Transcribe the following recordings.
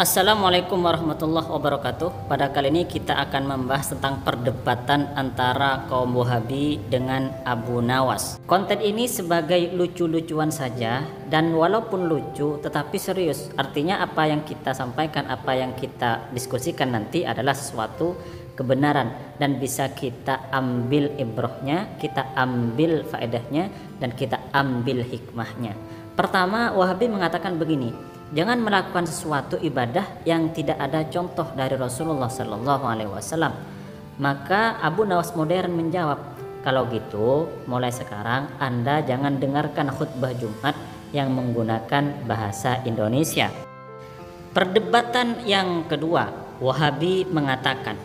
Assalamualaikum warahmatullahi wabarakatuh. Pada kali ini kita akan membahas tentang perdebatan antara kaum Wahabi dengan Abu Nawas. Konten ini sebagai lucu-lucuan saja, dan walaupun lucu tetapi serius. Artinya apa yang kita sampaikan, apa yang kita diskusikan nanti adalah sesuatu kebenaran dan bisa kita ambil ibrohnya, kita ambil faedahnya, dan kita ambil hikmahnya. Pertama, Wahabi mengatakan begini: jangan melakukan sesuatu ibadah yang tidak ada contoh dari Rasulullah Sallallahu Alaihi Wasallam. Maka Abu Nawas modern menjawab, kalau gitu mulai sekarang Anda jangan dengarkan khutbah Jumat yang menggunakan bahasa Indonesia. Perdebatan yang kedua, Wahabi mengatakan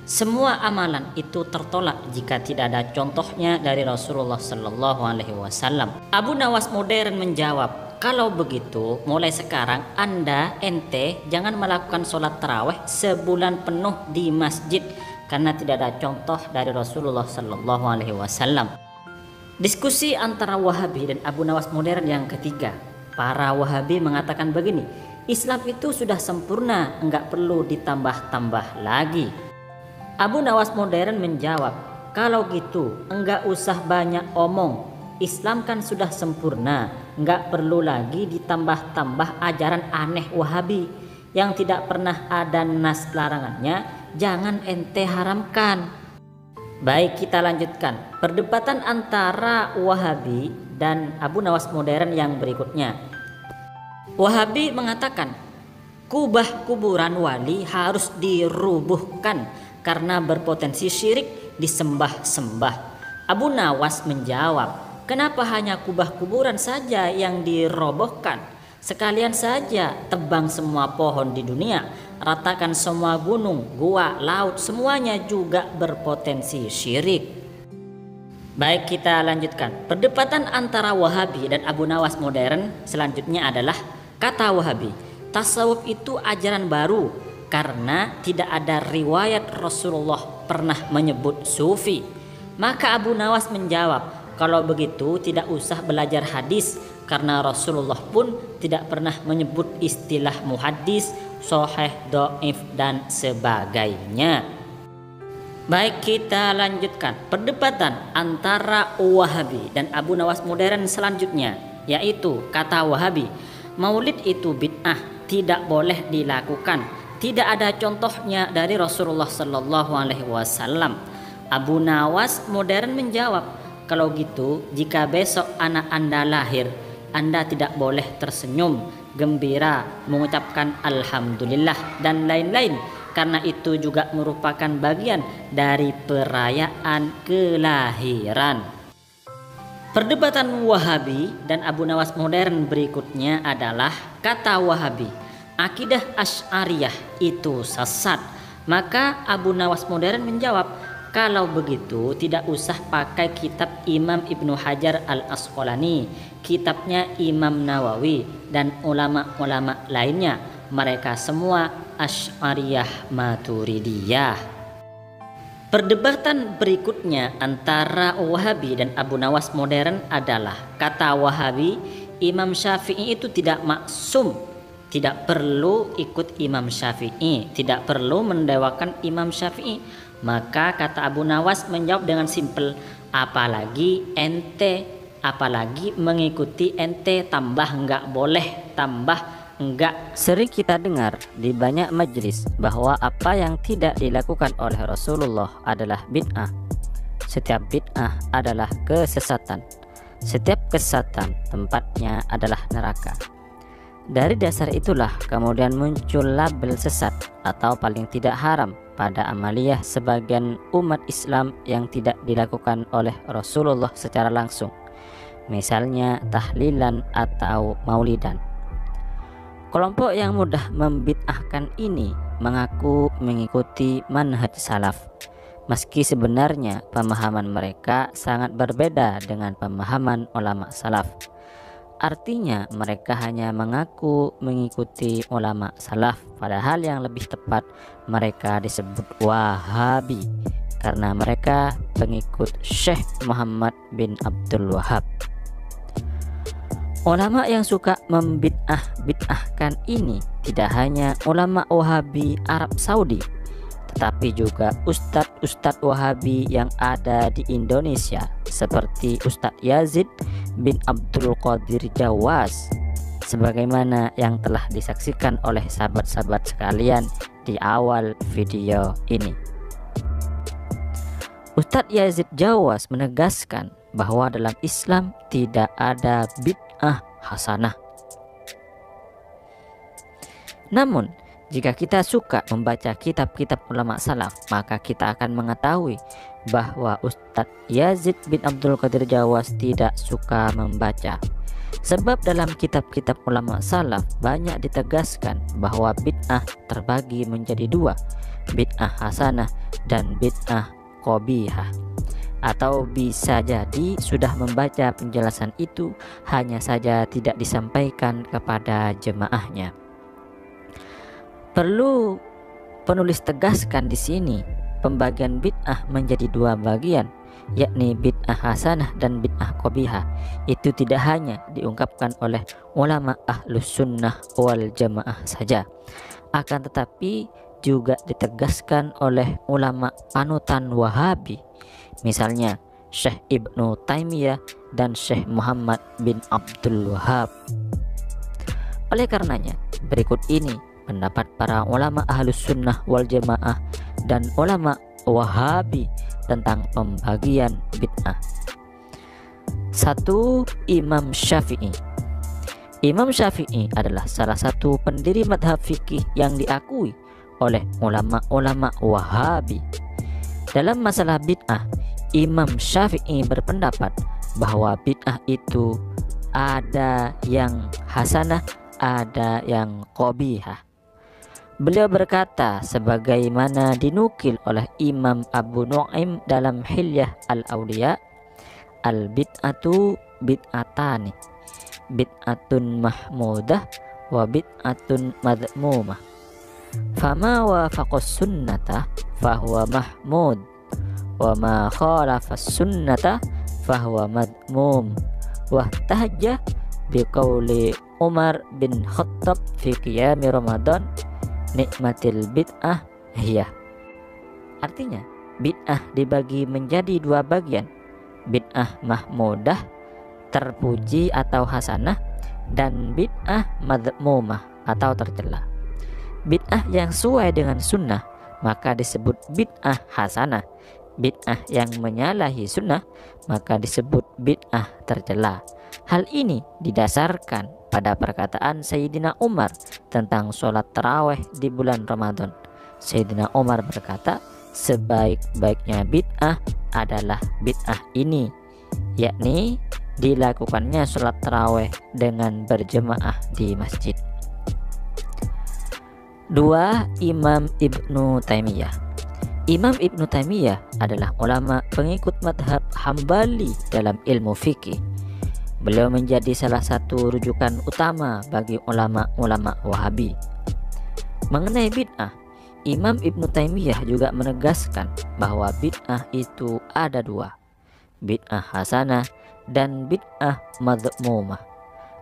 semua amalan itu tertolak jika tidak ada contohnya dari Rasulullah Sallallahu Alaihi Wasallam. Abu Nawas modern menjawab, kalau begitu mulai sekarang ente jangan melakukan sholat tarawih sebulan penuh di masjid karena tidak ada contoh dari Rasulullah Sallallahu Alaihi Wasallam. Diskusi antara Wahabi dan Abu Nawas modern yang ketiga, para Wahabi mengatakan begini: Islam itu sudah sempurna, enggak perlu ditambah-tambah lagi. Abu Nawas modern menjawab, kalau gitu enggak usah banyak omong, Islam kan sudah sempurna, enggak perlu lagi ditambah-tambah ajaran aneh Wahabi yang tidak pernah ada nas larangannya, jangan ente haramkan. Baik, kita lanjutkan perdebatan antara Wahabi dan Abu Nawas modern yang berikutnya. Wahabi mengatakan kubah kuburan wali harus dirubuhkan karena berpotensi syirik disembah-sembah. Abu Nawas menjawab, kenapa hanya kubah kuburan saja yang dirobohkan? Sekalian saja tebang semua pohon di dunia, ratakan semua gunung, gua, laut, semuanya juga berpotensi syirik. Baik, kita lanjutkan perdebatan antara Wahabi dan Abu Nawas modern. Selanjutnya adalah, kata Wahabi, tasawuf itu ajaran baru karena tidak ada riwayat Rasulullah pernah menyebut sufi. Maka Abu Nawas menjawab, kalau begitu tidak usah belajar hadis karena Rasulullah pun tidak pernah menyebut istilah muhaddis, sahih, dhaif dan sebagainya. Baik, kita lanjutkan perdebatan antara Wahabi dan Abu Nawas modern selanjutnya, yaitu kata Wahabi, maulid itu bid'ah, tidak boleh dilakukan. Tidak ada contohnya dari Rasulullah Sallallahu Alaihi Wasallam. Abu Nawas modern menjawab, kalau gitu jika besok anak Anda lahir, Anda tidak boleh tersenyum, gembira, mengucapkan Alhamdulillah dan lain-lain, karena itu juga merupakan bagian dari perayaan kelahiran. Perdebatan Wahabi dan Abu Nawas modern berikutnya adalah, kata Wahabi, akidah Asy'ariyah itu sesat. Maka Abu Nawas modern menjawab, kalau begitu tidak usah pakai kitab Imam Ibnu Hajar Al-Asqalani, kitabnya Imam Nawawi dan ulama-ulama lainnya, mereka semua Asy'ariyah Maturidiyah. Perdebatan berikutnya antara Wahabi dan Abu Nawas modern adalah, kata Wahabi, Imam Syafi'i itu tidak maksum, tidak perlu ikut Imam Syafi'i, tidak perlu mendewakan Imam Syafi'i. Maka kata Abu Nawas menjawab dengan simpel, apalagi mengikuti ente, tambah enggak boleh, tambah enggak. Sering kita dengar di banyak majelis bahwa apa yang tidak dilakukan oleh Rasulullah adalah bid'ah. Setiap bid'ah adalah kesesatan. Setiap kesesatan tempatnya adalah neraka. Dari dasar itulah kemudian muncul label sesat atau paling tidak haram pada amaliyah sebagian umat Islam yang tidak dilakukan oleh Rasulullah secara langsung, misalnya tahlilan atau maulidan. Kelompok yang mudah membid'ahkan ini mengaku mengikuti manhaj salaf, meski sebenarnya pemahaman mereka sangat berbeda dengan pemahaman ulama salaf. Artinya mereka hanya mengaku mengikuti ulama salaf, padahal yang lebih tepat mereka disebut Wahabi karena mereka pengikut Syekh Muhammad bin Abdul Wahab. Ulama yang suka membid'ahkan ini tidak hanya ulama Wahabi Arab Saudi, tetapi juga ustadz Wahabi yang ada di Indonesia seperti Ustadz Yazid bin Abdul Qadir Jawas, sebagaimana yang telah disaksikan oleh sahabat-sahabat sekalian di awal video ini. Ustadz Yazid Jawas menegaskan bahwa dalam Islam tidak ada bid'ah hasanah. Namun, jika kita suka membaca kitab-kitab ulama salaf, maka kita akan mengetahui bahwa Ustadz Yazid bin Abdul Qadir Jawas tidak suka membaca. Sebab dalam kitab-kitab ulama salaf banyak ditegaskan bahwa bid'ah terbagi menjadi dua, bid'ah hasanah dan bid'ah qabihah. Atau bisa jadi sudah membaca penjelasan itu, hanya saja tidak disampaikan kepada jemaahnya. Perlu penulis tegaskan di sini, pembagian bid'ah menjadi dua bagian, yakni bid'ah hasanah dan bid'ah qabihah. Itu tidak hanya diungkapkan oleh ulama ahlus sunnah wal jamaah saja, akan tetapi juga ditegaskan oleh ulama panutan Wahabi, misalnya Syekh Ibnu Taimiyah dan Syekh Muhammad bin Abdul Wahab. Oleh karenanya, berikut ini pendapat para ulama ahlus sunnah wal jamaah dan ulama Wahabi tentang pembagian bid'ah. 1. Imam Syafi'i. Imam Syafi'i adalah salah satu pendiri madhab fikih yang diakui oleh ulama-ulama Wahabi. Dalam masalah bid'ah, Imam Syafi'i berpendapat bahwa bid'ah itu ada yang hasanah, ada yang qabihah. Beliau berkata sebagaimana dinukil oleh Imam Abu Nu'aim dalam Hilyah Al-Awliya, al-bid'atu bid'atani, bid'atun mahmudah wa bid'atun madhmumah. Fama wafaqas sunnata fahuwa mahmud wa ma khalafas sunnata fahuwa madmum. Wa tahajjah biqauli Umar bin Khattab fi qiyami Ramadan, nikmatil bid'ah hiyah. Artinya, bid'ah dibagi menjadi dua bagian, bid'ah mahmudah, terpuji atau hasanah, dan bid'ah madhmumah atau tercela. Bid'ah yang sesuai dengan sunnah maka disebut bid'ah hasanah. Bid'ah yang menyalahi sunnah maka disebut bid'ah tercela. Hal ini didasarkan pada perkataan Sayyidina Umar tentang sholat tarawih di bulan Ramadan. Sayyidina Umar berkata, sebaik-baiknya bid'ah adalah bid'ah ini, yakni dilakukannya sholat tarawih dengan berjemaah di masjid. 2. Imam Ibnu Taimiyah. Imam Ibnu Taimiyah adalah ulama pengikut madhab Hambali dalam ilmu fikih. Beliau menjadi salah satu rujukan utama bagi ulama-ulama Wahabi. Mengenai bid'ah, Imam Ibnu Taimiyah juga menegaskan bahwa bid'ah itu ada dua, bid'ah hasanah dan bid'ah madhmumah.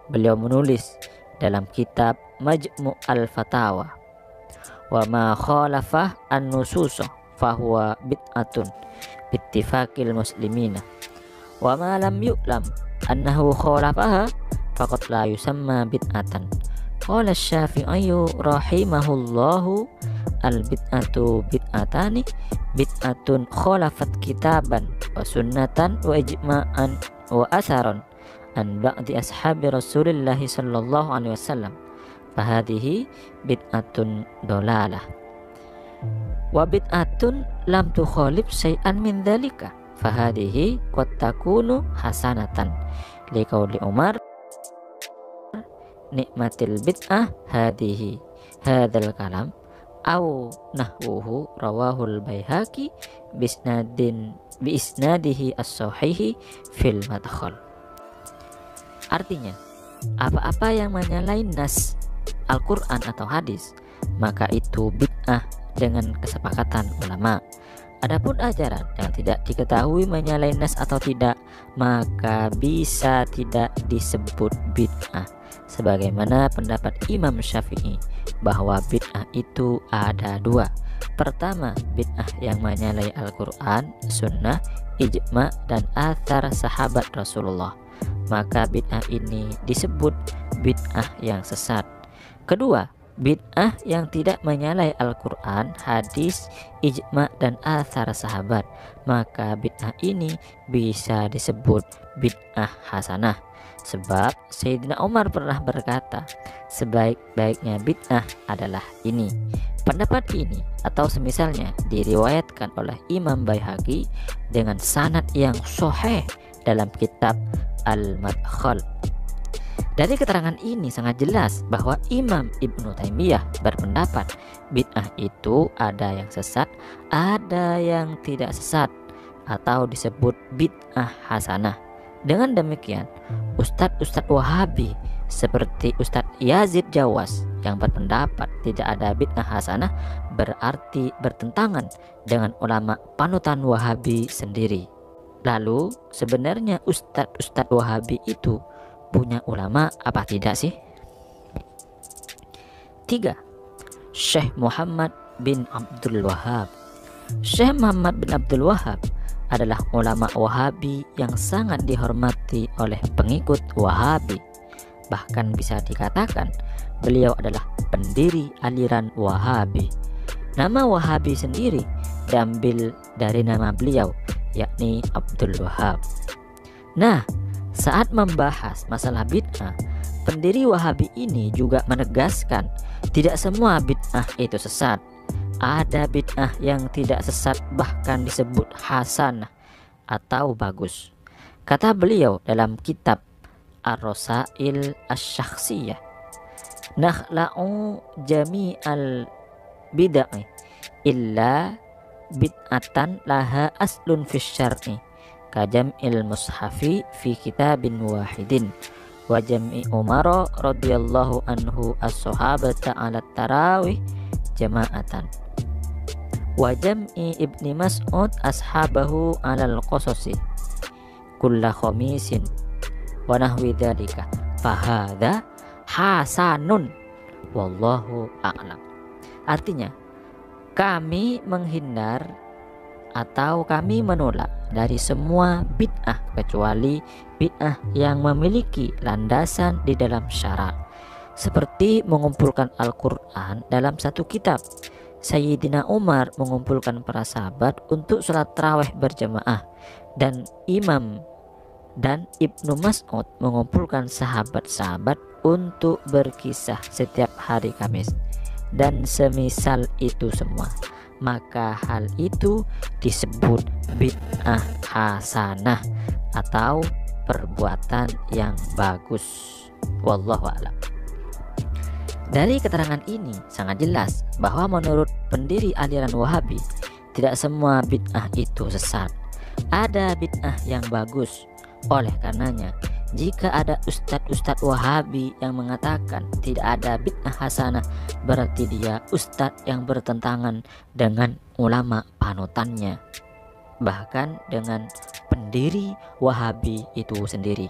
Beliau menulis dalam kitab Majmu' al-Fatawa, wa ma khalafah an-nususa fahuwa bid'atun bittifaqil muslimina wa ma lam yu'lam annahu khalafaha faqad la yusamma bid'atan. Qala Asy-Syafi'i rahimahullahu, al-bid'atu bid'atani, bid'atun khalafat kitaban wa sunnatan wa ijma'an wa asaran an ba'di ashabi Rasulillah sallallahu alaihi wasallam, fahadihi bid'atun dolalah. Wa bid'atun lam tukhalif syai'an min dzalika, fahadihi qad takunu hasanatan. Liqauli Umar, nikmatil bid'ah hadihi. Hadzal kalam au nahwuhu rawahul Baihaqi bi isnadihi as-sahihi fil madkhal. Artinya, apa-apa yang menyalahi nas Al-Quran atau hadis, maka itu bid'ah dengan kesepakatan ulama. Adapun ajaran yang tidak diketahui menyalahi nas atau tidak, maka bisa tidak disebut bid'ah. Sebagaimana pendapat Imam Syafi'i bahwa bid'ah itu ada dua. Pertama, bid'ah yang menyalahi Al-Quran, Sunnah, Ijma, dan athar sahabat Rasulullah. Maka bid'ah ini disebut bid'ah yang sesat. Kedua, bid'ah yang tidak menyalahi Al-Quran, hadis, ijma, dan athar sahabat. Maka bid'ah ini bisa disebut bid'ah hasanah. Sebab Sayyidina Umar pernah berkata, sebaik-baiknya bid'ah adalah ini. Pendapat ini atau semisalnya diriwayatkan oleh Imam Baihaqi dengan sanad yang sahih dalam kitab Al-Madkhal. Dari keterangan ini sangat jelas bahwa Imam Ibnu Taimiyah berpendapat bid'ah itu ada yang sesat, ada yang tidak sesat, atau disebut bid'ah hasanah. Dengan demikian, Ustadz Wahabi seperti Ustadz Yazid Jawas yang berpendapat tidak ada bid'ah hasanah berarti bertentangan dengan ulama panutan Wahabi sendiri. Lalu sebenarnya Ustadz Wahabi itu punya ulama apa tidak sih? 3. Syekh Muhammad bin Abdul Wahhab. Syekh Muhammad bin Abdul Wahhab adalah ulama Wahabi yang sangat dihormati oleh pengikut Wahabi. Bahkan bisa dikatakan beliau adalah pendiri aliran Wahabi. Nama Wahabi sendiri diambil dari nama beliau, yakni Abdul Wahhab. Nah, saat membahas masalah bid'ah, pendiri Wahabi ini juga menegaskan tidak semua bid'ah itu sesat. Ada bid'ah yang tidak sesat, bahkan disebut hasanah atau bagus. Kata beliau dalam kitab Ar-Rasail Asy-Syakhsiyah, nakhla'u jami'al bid'ah illa bid'atan laha aslun fis syar'i kajam'il mushafi fi kitabin wahidin wa jam'i Umar radhiyallahu anhu as-sahabata 'ala tarawih jama'atan wa jam'i Ibni Mas'ud ashabahu 'alal qasasi kulla khamisin wa nahwi dzalika fahadha hasanun wallahu a'lam. Artinya, kami menghindar atau kami menolak dari semua bid'ah kecuali bid'ah yang memiliki landasan di dalam syara', seperti mengumpulkan Al-Quran dalam satu kitab. Sayyidina Umar mengumpulkan para sahabat untuk sholat tarawih berjamaah, dan Imam dan Ibnu Mas'ud mengumpulkan sahabat-sahabat untuk berkisah setiap hari Kamis, dan semisal itu semua. Maka hal itu disebut bid'ah hasanah atau perbuatan yang bagus. Wallahu a'lam. Dari keterangan ini sangat jelas bahwa menurut pendiri aliran Wahabi, tidak semua bid'ah itu sesat. Ada bid'ah yang bagus. Oleh karenanya, jika ada ustadz Wahabi yang mengatakan tidak ada bid'ah hasanah, berarti dia ustadz yang bertentangan dengan ulama panutannya, bahkan dengan pendiri Wahabi itu sendiri.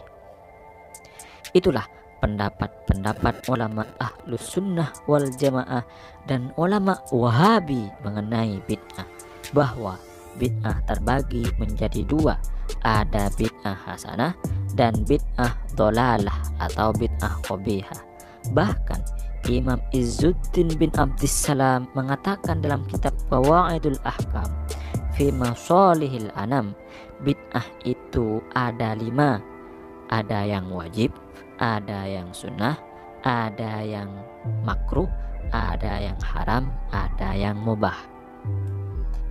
Itulah pendapat ulama Ahlus Sunnah wal Jamaah dan ulama Wahabi mengenai bid'ah, bahwa bid'ah terbagi menjadi dua, ada bid'ah hasanah dan bid'ah dolalah atau bid'ah qabihah. Bahkan Imam Izzuddin bin Abdissalam mengatakan dalam kitab Qawaidul Ahkam fi Masalihil Anam, bid'ah itu ada 5. Ada yang wajib, ada yang sunnah, ada yang makruh, ada yang haram, ada yang mubah.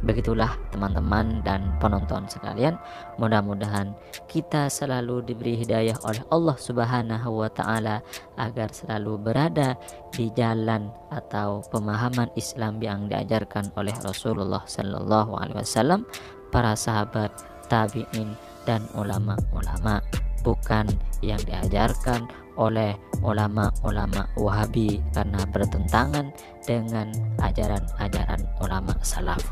Begitulah teman-teman dan penonton sekalian, mudah-mudahan kita selalu diberi hidayah oleh Allah Subhanahu wa taala agar selalu berada di jalan atau pemahaman Islam yang diajarkan oleh Rasulullah sallallahu alaihi wasallam, para sahabat, tabi'in, dan ulama-ulama, bukan yang diajarkan oleh ulama-ulama Wahabi karena bertentangan dengan ajaran-ajaran ulama salaf.